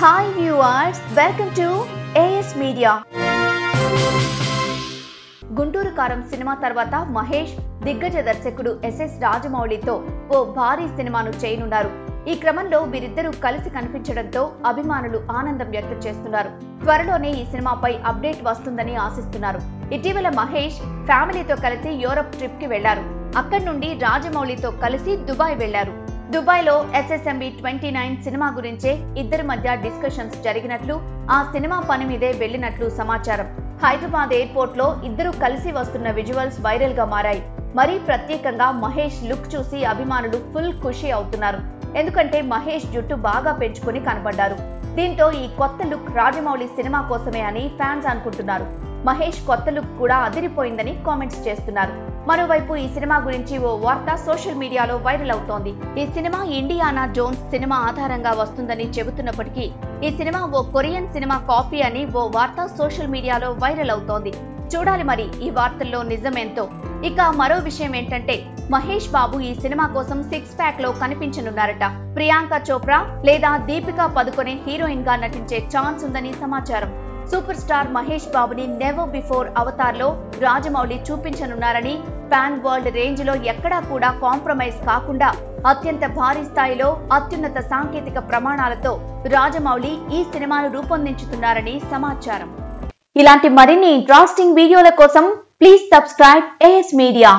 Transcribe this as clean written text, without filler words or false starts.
Hi viewers, welcome to AS Media. Guntur కారం cinema తర్వాత మహేష్ దిగ్గజ దర్శకుడు SS రాజమౌళితో ఓ భారీ సినిమాను చేయనున్నారు. ఈ క్రమంలో వీరిద్దరూ కలిసి కనిపించడంతో అభిమానులు ఆనందం వ్యక్తం చేస్తున్నారు. త్వరలోనే ఈ సినిమాపై అప్డేట్ వస్తుందని ఆశిస్తున్నారు. ఇటీవల మహేష్ ఫ్యామిలీతో కలిసి యూరప్ ట్రిప్ కి వెళ్లారు. అక్కడి నుండి రాజమౌళితో కలిసి దుబాయ్ వెళ్లారు. దుబాయ్లో SSMB 29 సినిమా గురించే ఇద్దరి మధ్య డిస్కషన్స్ జరిగినట్లు, ఆ సినిమా పని మీదే వెళ్లినట్లు సమాచారం. హైదరాబాద్ ఎయిర్పోర్ట్ లో ఇద్దరు కలిసి వస్తున్న విజువల్స్ వైరల్ గా మారాయి. మరీ ప్రత్యేకంగా మహేష్ లుక్ చూసి అభిమానులు ఫుల్ ఖుషి అవుతున్నారు. ఎందుకంటే మహేష్ జుట్టు బాగా పెంచుకుని కనబడ్డారు. దీంతో ఈ కొత్త లుక్ రాజమౌళి సినిమా కోసమే అని ఫ్యాన్స్ అనుకుంటున్నారు. మహేష్ కొత్త లుక్ కూడా అదిరిపోయిందని కామెంట్స్ చేస్తున్నారు. మరోవైపు ఈ సినిమా గురించి ఓ వార్త సోషల్ మీడియాలో వైరల్ అవుతోంది. ఈ సినిమా ఇండియానా జోన్స్ సినిమా ఆధారంగా వస్తుందని చెబుతున్నప్పటికీ ఈ సినిమా ఓ కొరియన్ సినిమా కాపీ అని ఓ వార్త సోషల్ మీడియాలో వైరల్ అవుతోంది. చూడాలి మరి ఈ వార్తల్లో నిజమేంతో. ఇక మరో విషయం ఏంటంటే మహేష్ బాబు ఈ సినిమా కోసం 6 ప్యాక్ లో కనిపించనున్నారట. ప్రియాంక చోప్రా లేదా దీపికా పదుకొనే హీరోయిన్ గా నటించే ఛాన్స్ ఉందని సమాచారం. సూపర్ స్టార్ మహేష్ బాబుని నెవర్ బిఫోర్ అవతార్ లో రాజమౌళి చూపించనున్నారని, ఫ్యాన్ వరల్డ్ రేంజ్ లో ఎక్కడా కూడా కాంప్రమైజ్ కాకుండా అత్యంత భారీ స్థాయిలో అత్యున్నత సాంకేతిక ప్రమాణాలతో రాజమౌళి ఈ సినిమాను రూపొందించుతున్నారని సమాచారం. ఇలాంటి మరిన్ని ఇంట్రెస్టింగ్ వీడియోల కోసం ప్లీజ్ సబ్స్క్రైబ్ AS Media.